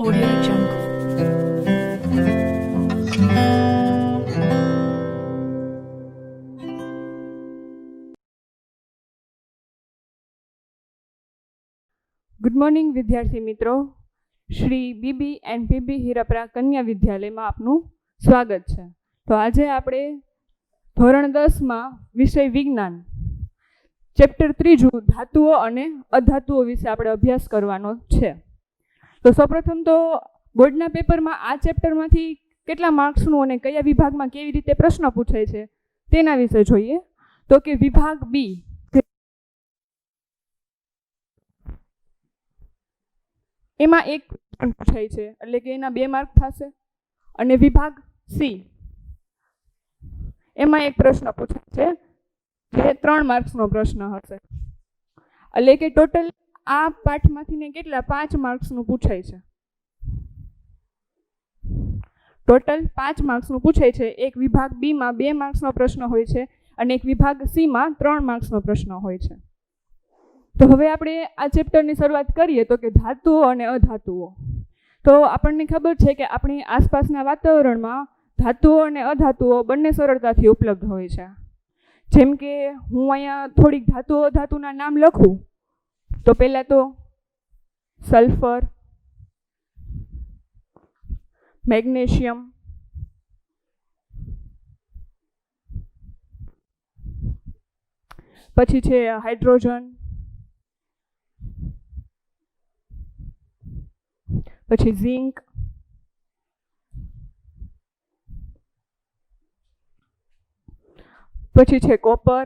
Audio Jungle. Good morning વિદ્યાર્થી મિત્રો, Shri BB and PB Hirapara કન્યા વિદ્યાલયમાં આપનું સ્વાગત છે. તો આજે આપણે ધોરણ 10માં વિષય વિજ્ઞાન ચેપ્ટર 3 ધાતુઓ અને અધાતુઓ વિશે આપણે અભ્યાસ કરવાનો છે. તો સૌપ્રથમ તો બોર્ડના પેપરમાં આ ચેપ્ટરમાંથી કેટલા માર્ક્સનું અને કયા વિભાગમાં કેવી રીતે પ્રશ્ન પૂછાય છે તેના વિશે જોઈએ. તો કે વિભાગ બી એમાં એક પૂછાય છે, એટલે કે એના 2 માર્ક થશે. અને વિભાગ સી એમાં એક પ્રશ્ન પૂછાય છે જે 3 માર્ક્સનો પ્રશ્ન હશે. એટલે કે ટોટલ આ પાઠમાંથી કેટલા 5 માર્ક્સનું પૂછાય છે. ટોટલ 5 માર્ક્સનું પૂછાય છે. એક વિભાગ બીમાં 2 માર્ક્સનો પ્રશ્ન હોય છે અને એક વિભાગ સીમાં 3 માર્ક્સનો પ્રશ્ન હોય છે. તો હવે આપણે આ ચેપ્ટરની શરૂઆત કરીએ તો કે ધાતુઓ અને અધાતુઓ. તો આપણને ખબર છે કે આપણી આસપાસના વાતાવરણમાં ધાતુઓ અને અધાતુઓ બંને સરળતાથી ઉપલબ્ધ હોય છે. જેમ કે હું અહીંયા થોડીક ધાતુઓ અધાતુના નામ લખું તો પહેલાં તો સલ્ફર, મેગ્નેશિયમ, પછી છે હાઇડ્રોજન, પછી ઝિંક, પછી છે કોપર,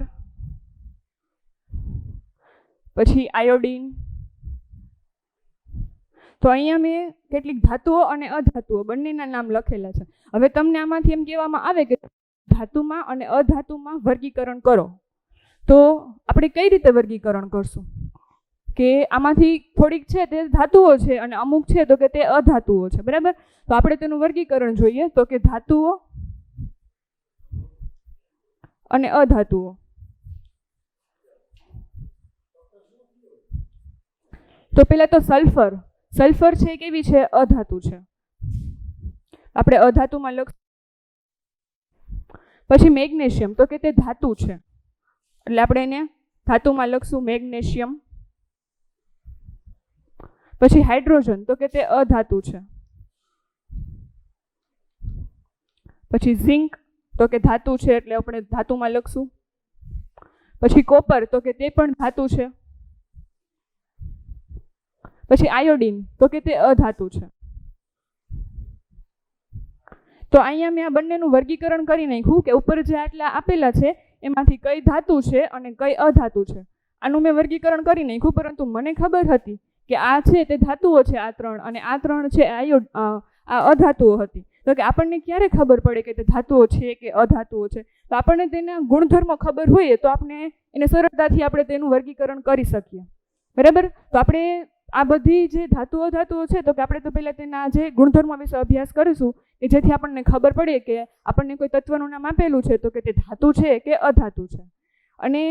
પછી આયોડીન. તો અહીંયા મેં કેટલીક ધાતુઓ અને અધાતુઓ બંનેના નામ લખેલા છે. હવે તમને આમાંથી એમ કહેવામાં આવે કે ધાતુમાં અને અધાતુમાં વર્ગીકરણ કરો, તો આપણે કઈ રીતે વર્ગીકરણ કરશું? કે આમાંથી થોડીક છે તે ધાતુઓ છે અને અમુક છે તો કે તે અધાતુઓ છે, બરાબર? તો આપણે તેનું વર્ગીકરણ જોઈએ. તો કે ધાતુઓ અને અધાતુઓ. તો પહેલા તો સલ્ફર. સલ્ફર છે કેવી છે? અધાતુ છે. આપણે અધાતુમાં લખ. પછી મેગ્નેશિયમ, તો કે તે ધાતુ છે, એટલે આપણે એને ધાતુમાં લખશું મેગ્નેશિયમ. પછી હાઇડ્રોજન, તો કે તે અધાતુ છે. પછી ઝિંક, તો કે ધાતુ છે, એટલે આપણે ધાતુમાં લખશું. પછી કોપર, તો કે તે પણ ધાતુ છે. પછી આયોડીન, તો કે તે અધાતુ છે. તો અહીંયા મેં આ બંનેનું વર્ગીકરણ કરી નાખ્યું કે ઉપર જે આટલા આપેલા છે એમાંથી કઈ ધાતુ છે અને કઈ અધાતુ છે. આનું મેં વર્ગીકરણ કરી નાખ્યું, પરંતુ મને ખબર હતી કે આ છે તે ધાતુઓ છે આ 3 અને આ 3 છે આ અધાતુઓ હતી. તો કે આપણને ક્યારે ખબર પડે કે તે ધાતુઓ છે કે અધાતુઓ છે? તો આપણને તેના ગુણધર્મો ખબર હોય તો આપણે એને સરળતાથી આપણે તેનું વર્ગીકરણ કરી શકીએ, બરાબર? તો આપણે આ બધી જે ધાતુઓ અધાતુઓ છે તો કે આપણે તો પહેલાં તેના જે ગુણધર્મો વિશે અભ્યાસ કરીશું કે જેથી આપણને ખબર પડે કે આપણને કોઈ તત્વનું નામ આપેલું છે તો કે તે ધાતુ છે કે અધાતુ છે. અને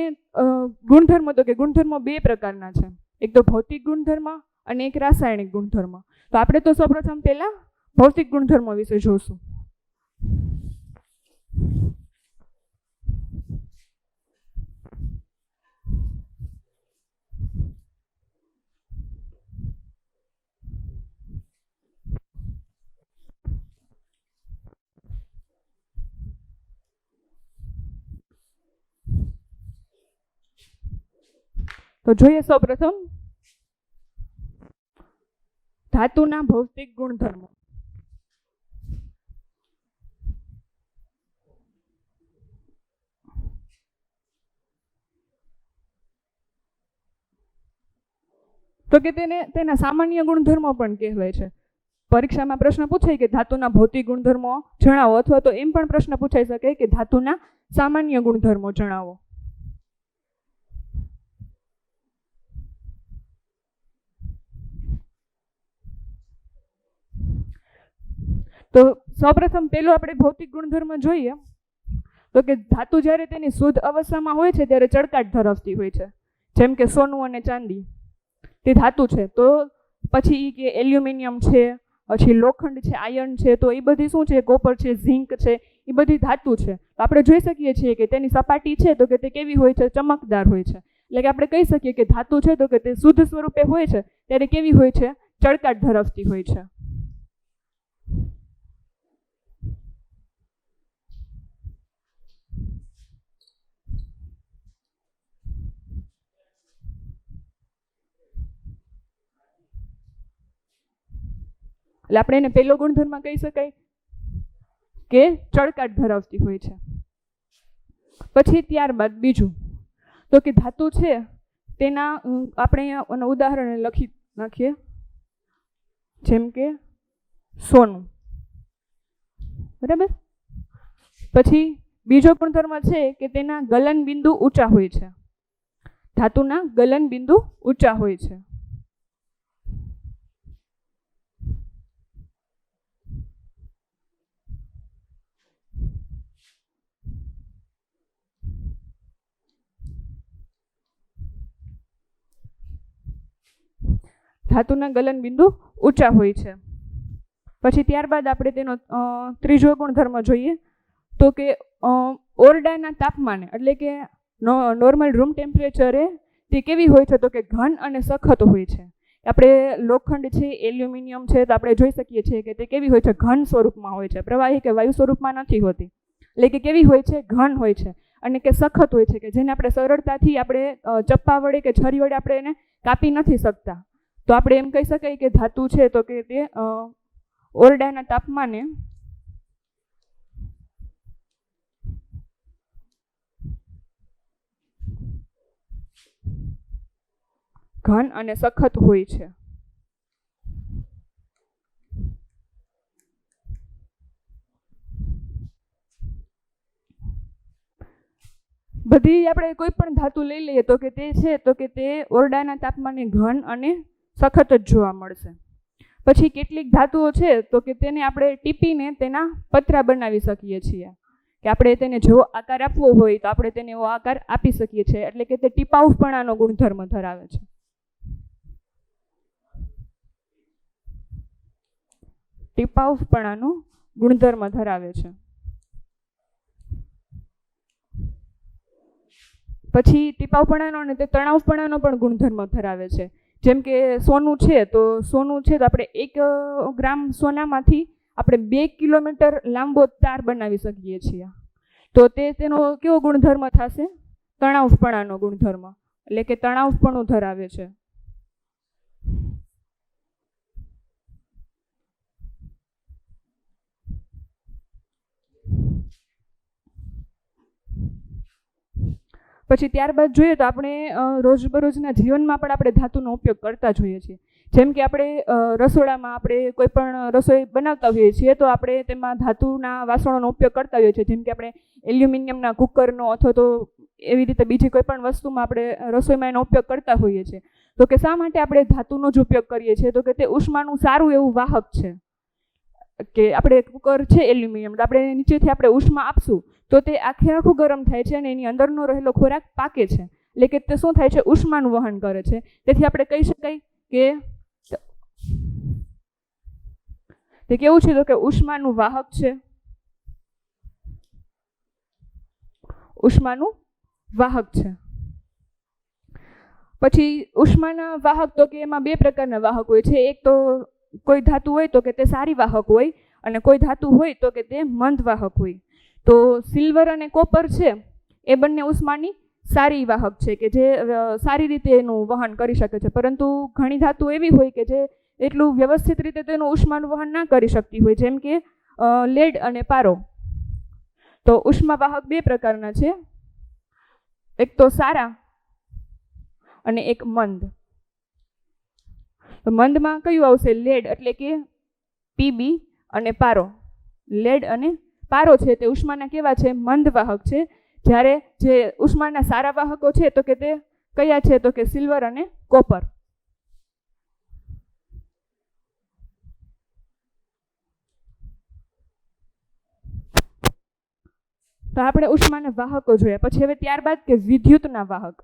ગુણધર્મો, તો કે ગુણધર્મો 2 પ્રકારના છે, એક તો ભૌતિક ગુણધર્મ અને એક રાસાયણિક ગુણધર્મ. તો આપણે તો સૌપ્રથમ પહેલા ભૌતિક ગુણધર્મો વિશે જોશું. તો જોઈએ સૌપ્રથમ ધાતુના ભૌતિક ગુણધર્મો. તો કે તેના સામાન્ય ગુણધર્મો પણ કહેવાય છે. પરીક્ષામાં પ્રશ્ન પૂછાય કે ધાતુના ભૌતિક ગુણધર્મો જણાવો, અથવા તો એમ પણ પ્રશ્ન પૂછાઈ શકે કે ધાતુના સામાન્ય ગુણધર્મો જણાવો. તો સૌપ્રથમ પેલું આપણે ભૌતિક ગુણધર્મ જોઈએ તો કે ધાતુ જ્યારે તેની શુદ્ધ અવસ્થામાં હોય છે ત્યારે ચળકાટ ધરાવતી હોય છે, જેમ કે સોનું અને ચાંદી તે ધાતુ છે. તો પછી કે એલ્યુમિનિયમ છે, પછી લોખંડ છે, આયર્ન છે, તો એ બધી શું છે, કોપર છે, ઝીંક છે, એ બધી ધાતુ છે. તો આપણે જોઈ શકીએ છીએ કે તેની સપાટી છે તો કે તે કેવી હોય છે, ચમકદાર હોય છે. એટલે કે આપણે કહી શકીએ કે ધાતુ છે તો કે તે શુદ્ધ સ્વરૂપે હોય છે ત્યારે કેવી હોય છે, ચળકાટ ધરાવતી હોય છે. એટલે આપણે એને પહેલો ગુણધર્મ કહી શકાય કે ચળકાટ ધરાવતી હોય છે. પછી ત્યારબાદ બીજું તો કે ધાતુ છે તેના આપણે અહીંયા ઉદાહરણ લખી નાખીએ, જેમ કે સોનું, બરાબર. પછી બીજો ગુણધર્મ છે કે તેના ગલન બિંદુ ઊંચા હોય છે. ધાતુના ગલન બિંદુ ઊંચા હોય છે. ધાતુના ગલન બિંદુ ઊંચા હોય છે. પછી ત્યારબાદ આપણે તેનો ત્રીજો ગુણધર્મ જોઈએ તો કે ઓરડાના તાપમાને એટલે કે નોર્મલ રૂમ ટેમ્પરેચરે તે કેવી હોય છે તો કે ઘન અને સખત હોય છે. આપણે લોખંડ છે, એલ્યુમિનિયમ છે, તો આપણે જોઈ શકીએ છીએ કે તે કેવી હોય છે, ઘન સ્વરૂપમાં હોય છે, પ્રવાહી કે વાયુ સ્વરૂપમાં નથી હોતી. એટલે કે કેવી હોય છે, ઘન હોય છે અને કે સખત હોય છે, કે જેને આપણે સરળતાથી આપણે ચપ્પા વડે કે છરી વડે આપણે એને કાપી નથી શકતા. તો આપણે એમ કહી શકાય કે ધાતુ છે તો કે તે ઓરડાના તાપમાને ઘન અને સખત હોય છે. બધી આપણે કોઈ પણ ધાતુ લઈ લઈએ તો કે તે છે તો કે તે ઓરડાના તાપમાને ઘન અને સખત જ જોવા મળશે. પછી કેટલીક ધાતુઓ છે તો કે તેને આપણે ટીપીને તેના પતરા બનાવી શકીએ છીએ, કે આપણે તેને જેવો આકાર આપવો હોય તો આપણે તેને એવો આકાર આપી શકીએ છીએ. એટલે કે તે ટીપાઉપણાનો ગુણધર્મ ધરાવે છે. ટીપાઉપણાનો ગુણધર્મ ધરાવે છે. પછી ટીપાઉપણાનો અને તે તણાવપણાનો પણ ગુણધર્મ ધરાવે છે. જેમ કે સોનું છે તો આપણે 1 ગ્રામ સોનામાંથી આપણે 2 કિલોમીટર લાંબો તાર બનાવી શકીએ છીએ. તો તેનો કેવો ગુણધર્મ થશે, તણાવપણાનો ગુણધર્મ, એટલે કે તણાવપણું ધરાવે છે. પછી ત્યારબાદ જોઈએ તો આપણે રોજબરોજના જીવનમાં પણ આપણે ધાતુનો ઉપયોગ કરતા જોઈએ છીએ. જેમ કે આપણે રસોડામાં આપણે કોઈ પણ રસોઈ બનાવતા હોઈએ છીએ તો આપણે તેમાં ધાતુના વાસણોનો ઉપયોગ કરતા હોઈએ છીએ. જેમ કે આપણે એલ્યુમિનિયમના કુકરનો અથવા તો એવી રીતે બીજી કોઈ પણ વસ્તુમાં આપણે રસોઈમાં એનો ઉપયોગ કરતા હોઈએ છીએ. તો કે શા માટે આપણે ધાતુનો જ ઉપયોગ કરીએ છીએ, તો કે તે ઉષ્માનું સારું એવું વાહક છે. કે આપણે કુકર છે એલ્યુમિનિયમ, તો આપણે નીચેથી આપણે ઉષ્મા આપશું તો તે આખું ગરમ થાય છે અને એની અંદરનો રહેલો ખોરાક પાકે છે. એટલે કે તે શું થાય છે, ઉષ્માનું વહન કરે છે. તેથી આપણે કહી શકાય કે તે કેવું છે તો કે ઉષ્માનું વાહક છે. ઉષ્માનું વાહક છે. પછી ઉષ્માના વાહક તો કે એમાં 2 પ્રકારના વાહક હોય છે. એક તો કોઈ ધાતુ હોય તો કે તે સારી વાહક હોય અને કોઈ ધાતુ હોય તો કે તે મંદ વાહક હોય. તો સિલ્વર અને કોપર છે એ બંને ઉષ્માની સારી વાહક છે, કે જે સારી રીતે એનું વહન કરી શકે છે. પરંતુ ઘણી ધાતુ એવી હોય કે જે એટલું વ્યવસ્થિત રીતે તેનું ઉષ્માનું વહન ના કરી શકતી હોય, જેમ કે લેડ અને પારો. તો ઉષ્મા વાહક 2 પ્રકારના છે, એક તો સારા અને એક મંદ. તો મંદમાં કયું આવશે, લેડ, એટલે કે પીબી અને પારો. લેડ અને પારો છે તે ઉષ્માના કેવા છે, મંદ વાહક છે. જ્યારે જે ઉષ્માના સારા વાહકો છે તો કે તે કયા છે, તો કે સિલ્વર અને કોપર. તો આપણે ઉષ્માના વાહકો જોયા. પછી હવે ત્યારબાદ કે વિદ્યુતના વાહક.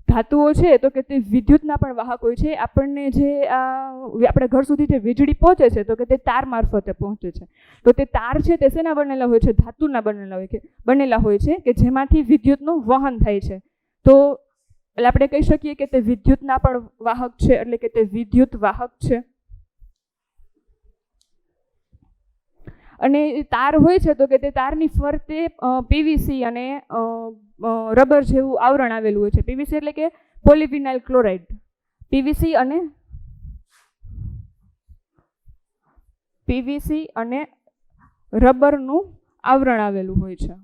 ધાતુઓ છે તો કે તે વિદ્યુતના પણ વાહક હોય છે. આપણને જે આપણે ઘર સુધી જે વીજળી પહોંચે છે તો કે તે તાર મારફતે પહોંચે છે. તો તે તાર છે તે શેના બનેલા હોય છે? ધાતુના બનેલા હોય છે કે જેમાંથી વિદ્યુતનું વહન થાય છે. તો એટલે આપણે કહી શકીએ કે તે વિદ્યુતના પણ વાહક છે, એટલે કે તે વિદ્યુત વાહક છે. અને તાર હોય છે તો કે તે તારની ફરતે પીવીસી અને રબર જેવું આવરણ આવેલું હોય છે. પીવીસી એટલે કે પોલિવિનાઇલ ક્લોરાઇડ. પીવીસી અને રબરનું આવરણ આવેલું હોય છે.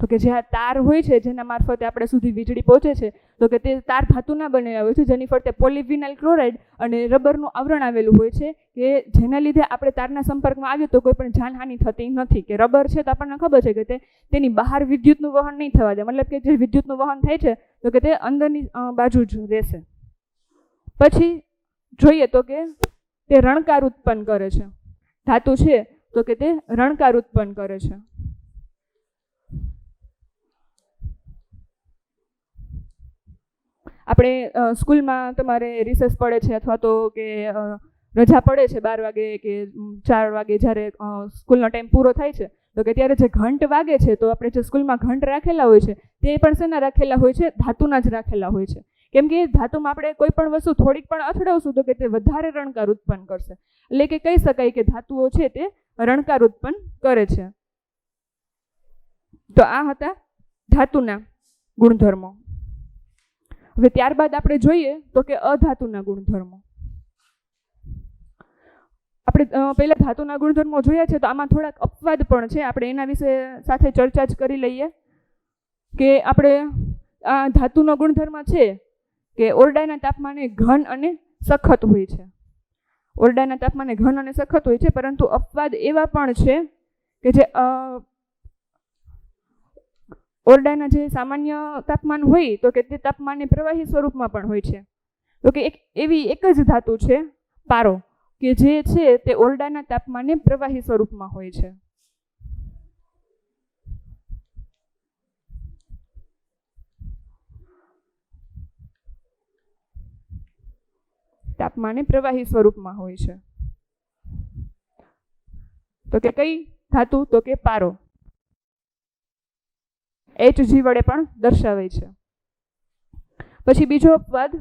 તો કે જે આ તાર હોય છે જેના મારફતે આપણે સુધી વીજળી પહોંચે છે તો કે તે તાર ધાતુના બનેલા હોય છે, જેની ફરતે પોલિવિનાઇલ ક્લોરાઇડ અને રબરનું આવરણ આવેલું હોય છે કે જેના લીધે આપણે તારના સંપર્કમાં આવ્યું તો કોઈ પણ જાનહાનિ થતી નથી. કે રબર છે તો આપણને ખબર છે કે તેની બહાર વિદ્યુતનું વહન નહીં થવા દે, મતલબ કે જે વિદ્યુતનું વહન થાય છે તો કે તે અંદરની બાજુ જ રહેશે. પછી જોઈએ તો કે તે રણકાર ઉત્પન્ન કરે છે. ધાતુ છે તો કે તે રણકાર ઉત્પન્ન કરે છે. આપણે સ્કૂલમાં તમારે રિસેસ પડે છે અથવા તો કે રજા પડે છે 12 વાગે કે 4 વાગે, જ્યારે સ્કૂલનો ટાઈમ પૂરો થાય છે તો કે ત્યારે જે ઘંટ વાગે છે તો આપણે જે સ્કૂલમાં ઘંટ રાખેલા હોય છે તે પણ શેના રાખેલા હોય છે? ધાતુના જ રાખેલા હોય છે. કેમ કે ધાતુમાં આપણે કોઈ પણ વસ્તુ થોડીક પણ અથડાવશું તો કે તે વધારે રણકાર ઉત્પન્ન કરશે. એટલે કે કહી શકાય કે ધાતુઓ છે તે રણકાર ઉત્પન્ન કરે છે. તો આ હતા ધાતુના ગુણધર્મો. હવે ત્યારબાદ આપણે જોઈએ તો કે અધાતુના ગુણધર્મો. આપણે પહેલા ધાતુના ગુણધર્મો જોયા છે તો આમાં થોડાક અપવાદ પણ છે. આપણે એના વિશે સાથે ચર્ચા જ કરી લઈએ કે આપણે આ ધાતુનો ગુણધર્મ છે કે ઓરડાના તાપમાને ઘન અને સખત હોય છે. ઓરડાના તાપમાને ઘન અને સખત હોય છે, પરંતુ અપવાદ એવા પણ છે કે જે ઓરડાના જે સામાન્ય તાપમાન હોય તો કે તે તાપમાને પ્રવાહી સ્વરૂપમાં પણ હોય છે. તો કે એક જ ધાતુ છે પારો, કે જે છે તે ઓરડાના તાપમાને પ્રવાહી સ્વરૂપમાં હોય છે. તાપમાને પ્રવાહી સ્વરૂપમાં હોય છે. તો કે કઈ ધાતુ? તો કે પારો. Hg વડે પણ દર્શાવે છે. પછી બીજો અપવાદ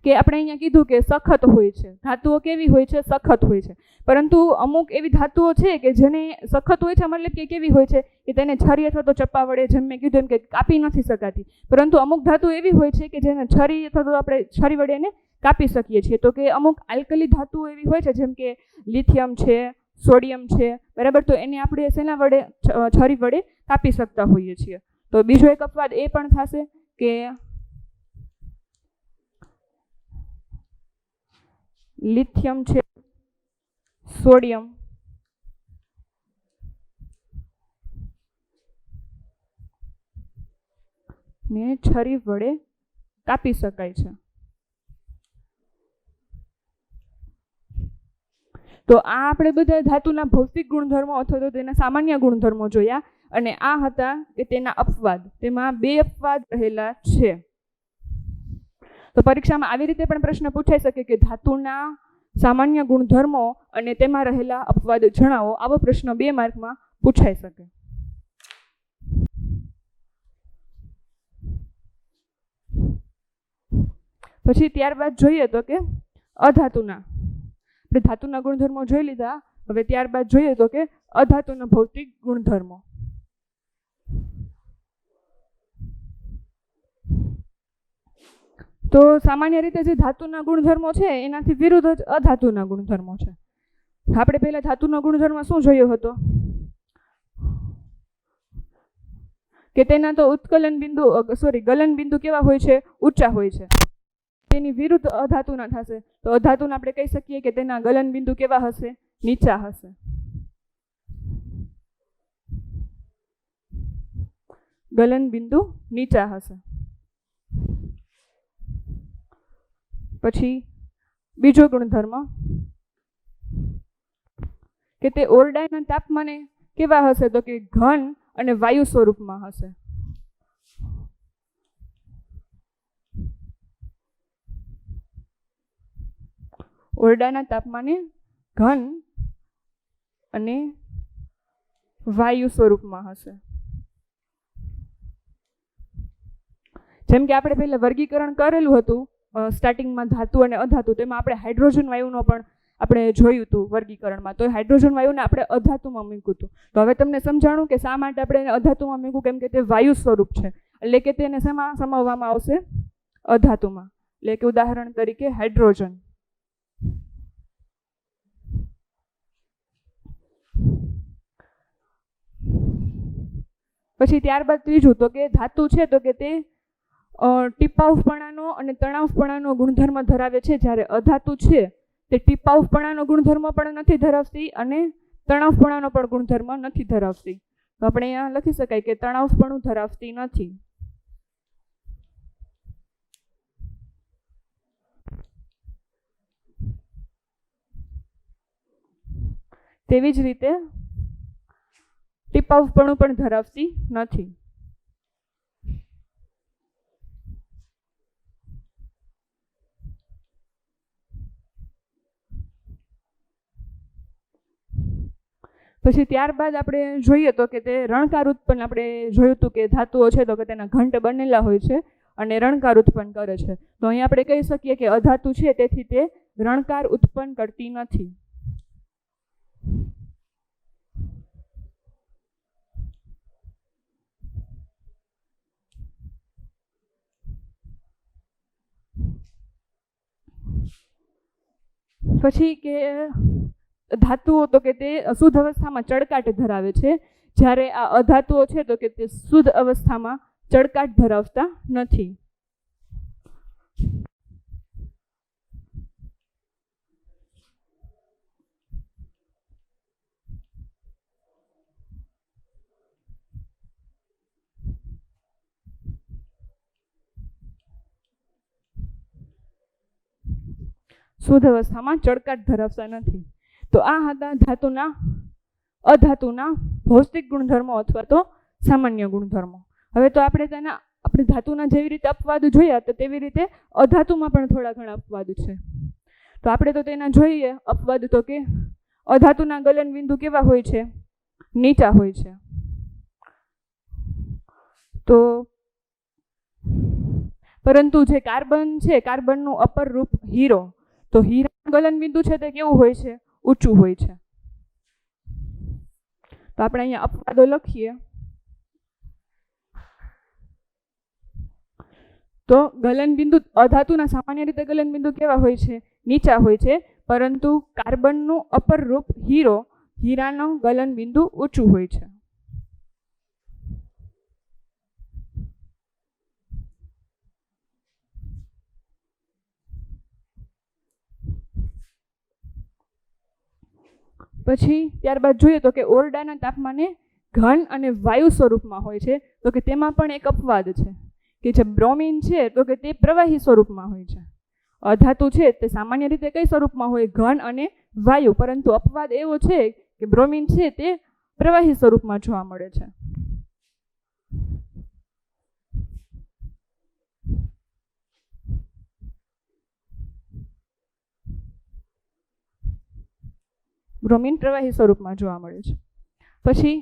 કે આપણે અહીંયા કીધું કે સખત હોય છે. ધાતુઓ કેવી હોય છે? સખત હોય છે. પરંતુ અમુક એવી ધાતુઓ છે કે જેને સખત હોય છે, મતલબ કે કેવી હોય છે કે તેને છરી અથવા તો ચપ્પા વડે, જેમ મેં કીધું એમ કે કાપી નથી શકાતી. પરંતુ અમુક ધાતુ એવી હોય છે કે જેને છરી અથવા તો આપણે છરી વડે એને કાપી શકીએ છીએ. તો કે અમુક આલ્કલી ધાતુઓ એવી હોય છે જેમ કે લિથિયમ છે, સોડિયમ છે, બરાબર. તો એને આપણે શેના વડે? છરી વડે કાપી શકતા હોઈએ છીએ. તો બીજો એક અપવાદ એ પણ થશે કે લિથિયમ છે, સોડિયમ ને છરી વડે કાપી શકાય છે. તો આ આપણે બધા ધાતુના ભૌતિક ગુણધર્મો અથવા તો તેના સામાન્ય ગુણધર્મો જોયા, અને આ હતા કે તેના અપવાદ. તેમાં 2 અપવાદ રહેલા છે. તો પરીક્ષામાં આવી રીતે પણ પ્રશ્ન પૂછાઈ શકે કે ધાતુના સામાન્ય ગુણધર્મો અને તેમાં રહેલા અપવાદ જણાવો. આવો પ્રશ્ન 2 માર્કમાં પૂછાઈ શકે. પછી ત્યારબાદ જોઈએ તો કે અધાતુના. આપણે ધાતુના ગુણધર્મો જોઈ લીધા, હવે ત્યારબાદ જોઈએ તો કે અધાતુના ભૌતિક ગુણધર્મો. તો સામાન્ય રીતે જે ધાતુના ગુણધર્મો છે એનાથી વિરુદ્ધ જ અધાતુના ગુણધર્મો છે. આપણે પહેલા ધાતુનો ગુણધર્મ શું જોયો હતો કે તેના તો ગલન બિંદુ કેવા હોય છે? ઊંચા હોય છે. તેની વિરુદ્ધ અધાતુના થશે. તો અધાતુના આપણે કહી શકીએ કે તેના ગલન બિંદુ કેવા હશે? નીચા હશે. ગલન બિંદુ નીચા હશે. પછી બીજો ગુણધર્મ કે તે ઓરડાના તાપમાને કેવા હશે? તો કે ઘન અને વાયુ સ્વરૂપમાં હશે. ઓરડાના તાપમાને ઘન અને વાયુ સ્વરૂપમાં હશે. જેમ કે આપણે પહેલા વર્ગીકરણ કરેલું હતું સ્ટાર્ટિંગમાં ધાતુ અને અધાતુ, તેમાં આપણે હાઇડ્રોજન વાયુનો પણ આપણે જોયું હતું વર્ગીકરણમાં. તો હાઇડ્રોજન વાયુને આપણે અધાતુમાં મૂક્યું હતું. તો હવે તમને સમજાણું કે શા માટે આપણે એને અધાતુમાં મૂક્યું, કેમ કે તે વાયુ સ્વરૂપ છે, એટલે કે તેને શેમાં સમાવવામાં આવશે? અધાતુમાં. એટલે કે ઉદાહરણ તરીકે હાઇડ્રોજન. પછી ત્યારબાદ ત્રીજું તો કે ધાતુ છે તો કે તે ટીપાઉપણાનો અને તણાવપણાનો ગુણધર્મ ધરાવે છે, જ્યારે અધાતુ છે તે ટીપાઉપણાનો ગુણધર્મ પણ નથી ધરાવતી અને તણાવપણાનો પણ ગુણધર્મ નથી ધરાવતી. તો આપણે અહીંયા લખી શકાય કે તણાવપણું ધરાવતી નથી. તેવી જ રીતે ટીપાઉપણું પણ ધરાવતી નથી. પછી ત્યારબાદ આપણે જોઈએ તો કે તે રણકાર ઉત્પન્ન, આપણે જોયું હતું કે ધાતુઓ છે તો કે તેના ઘંટ બનેલા હોય છે અને રણકાર ઉત્પન્ન કરે છે. તો અહીં આપણે કહી શકીએ કે અધાતુ છે તેથી તે રણકાર ઉત્પન્ન કરતી નથી. પછી કે ધાતુઓ તો કે તે શુદ્ધ અવસ્થામાં ચળકાટ ધરાવે છે, જ્યારે આ અધાતુઓ છે તો કે તે શુદ્ધ અવસ્થામાં ચળકાટ ધરાવતા નથી. શુદ્ધ અવસ્થામાં ચળકાટ ધરાવતા નથી. તો આ હતા ધાતુના અધાતુના ભૌતિક ગુણધર્મો અથવા તો સામાન્ય ગુણધર્મો. હવે તો આપણે ધાતુના જેવી રીતે અપવાદ જોયા તો તેવી રીતે અધાતુમાં પણ થોડા ઘણા અપવાદ છે. તો આપણે તો તેના જોઈએ અપવાદ. તો કે અધાતુના ગલન બિંદુ કેવા હોય છે? નીચા હોય છે. તો પરંતુ જે કાર્બન છે, કાર્બનનું અપર રૂપ હીરો, તો હીરાનું ગલન બિંદુ છે તે કેવું હોય છે? ઊંચું હોય છે. તો આપણે અહીંયા અપવાદો લખીએ. તો ગલન બિંદુ અધાતુના સામાન્ય રીતે ગલન બિંદુ કેવા હોય છે? નીચા હોય છે, પરંતુ કાર્બનનું અપર રૂપ હીરાનું ગલન બિંદુ ઊંચું હોય છે. પછી ત્યારબાદ જોઈએ તો કે ઓરડાના તાપમાને ઘન અને વાયુ સ્વરૂપમાં હોય છે. તો કે તેમાં પણ એક અપવાદ છે કે જે બ્રોમિન છે તો કે તે પ્રવાહી સ્વરૂપમાં હોય છે. અધાતુ છે તે સામાન્ય રીતે કઈ સ્વરૂપમાં હોય? ઘન અને વાયુ. પરંતુ અપવાદ એવો છે કે બ્રોમિન છે તે પ્રવાહી સ્વરૂપમાં જોવા મળે છે. બ્રોમિન પ્રવાહી સ્વરૂપમાં જોવા મળે છે. પછી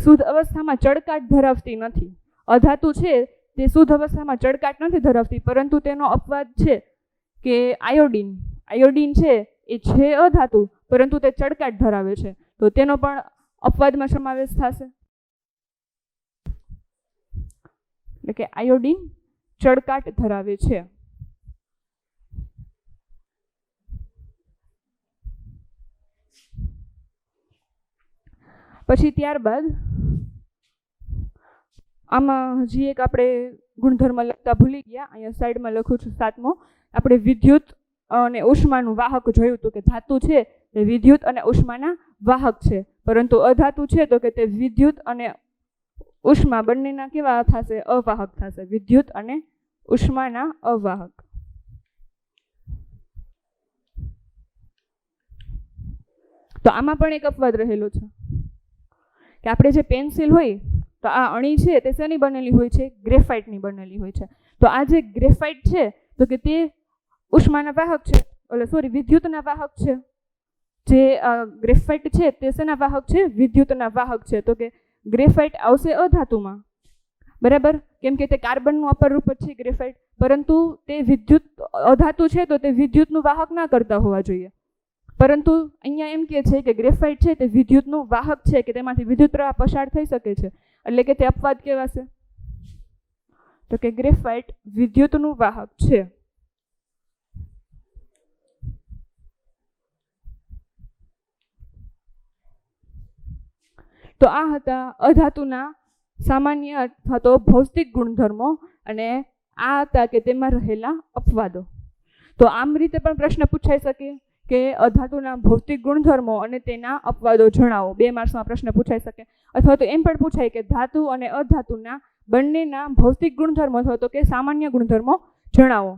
શુદ્ધ અવસ્થામાં ચળકાટ ધરાવતી નથી. અધાતુ છે તે શુદ્ધ અવસ્થામાં ચળકાટ નથી ધરાવતી, પરંતુ તેનો અપવાદ છે કે આયોડિન. આયોડિન છે એ છે અધાતુ, પરંતુ તે ચળકાટ ધરાવે છે. તો તેનો પણ અપવાદમાં સમાવેશ થશે. એટલે કે આયોડિન ચળકાટ ધરાવે છે. પછી ત્યારબાદ આમાં હજી એક આપણે ગુણધર્મ લખતા ભૂલી ગયા. અહીંયા સાઈડમાં લખું છું 7મો. આપણે વિદ્યુત અને ઉષ્માનું વાહક જોયું હતું કે ધાતુ છે તે વિદ્યુત અને ઉષ્માના વાહક છે, પરંતુ અધાતુ છે તો કે તે વિદ્યુત અને ઉષ્મા બંનેના કેવા થશે? અવાહક થશે. વિદ્યુત અને ઉષ્માના અવાહક. તો આમાં પણ એક અપવાદ રહેલો છે કે આપણે જે પેન્સિલ હોય તો આ અણી છે તે શેની બનેલી હોય છે? ગ્રેફાઇટની બનેલી હોય છે. તો આ જે ગ્રેફાઇટ છે તો કે તે ઉષ્માના વાહક છે, વિદ્યુતના વાહક છે. જે ગ્રેફાઇટ છે તે શેના વાહક છે? વિદ્યુતના વાહક છે. તો કે ગ્રેફાઇટ આવશે અધાતુમાં, બરાબર, કેમ કે તે કાર્બનનું અપરૂપ છે ગ્રેફાઇટ, પરંતુ તે વિદ્યુત અધાતુ છે તો તે વિદ્યુતનું વાહક ના કરતા હોવા જોઈએ. પરંતુ અહીંયા એમ કે છે કે ગ્રેફાઇટ છે તે વિદ્યુતનું વાહક છે, કે તેમાંથી વિદ્યુત પ્રવાહ પસાર થઈ શકે છે, એટલે કે તે અપવાદ કહેવાશે. તો કે ગ્રેફાઇટ વિદ્યુતનું વાહક છે. તો આ હતા અધાતુના સામાન્ય અથવા તો ભૌતિક ગુણધર્મો, અને આ હતા કે તેમાં રહેલા અપવાદો. તો આમ રીતે પણ પ્રશ્ન પૂછાઈ શકે કે અધાતુના ભૌતિક ગુણધર્મો અને તેના અપવાદો જણાવો. 2 માર્ક્સમાં પ્રશ્ન પૂછાઈ શકે. અથવા તો એમ પણ પૂછાય કે ધાતુ અને અધાતુના બંનેના ભૌતિક ગુણધર્મો અથવા તો કે સામાન્ય ગુણધર્મો જણાવો.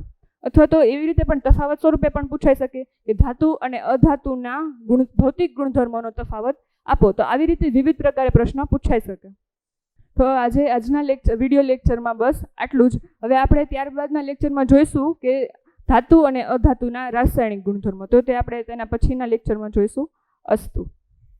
અથવા તો એવી રીતે પણ તફાવત સ્વરૂપે પણ પૂછાઈ શકે કે ધાતુ અને અધાતુના ભૌતિક ગુણધર્મોનો તફાવત આપો. તો આવી રીતે વિવિધ પ્રકારે પ્રશ્ન પૂછાઈ શકે. તો આજના વિડીયો લેક્ચરમાં બસ આટલું જ. હવે આપણે ત્યારબાદના લેક્ચરમાં જોઈશું કે ધાતુ અને અધાતુના રાસાયણિક ગુણધર્મો. તો તે આપણે તેના પછીના લેક્ચરમાં જોઈશું. અસ્તુ.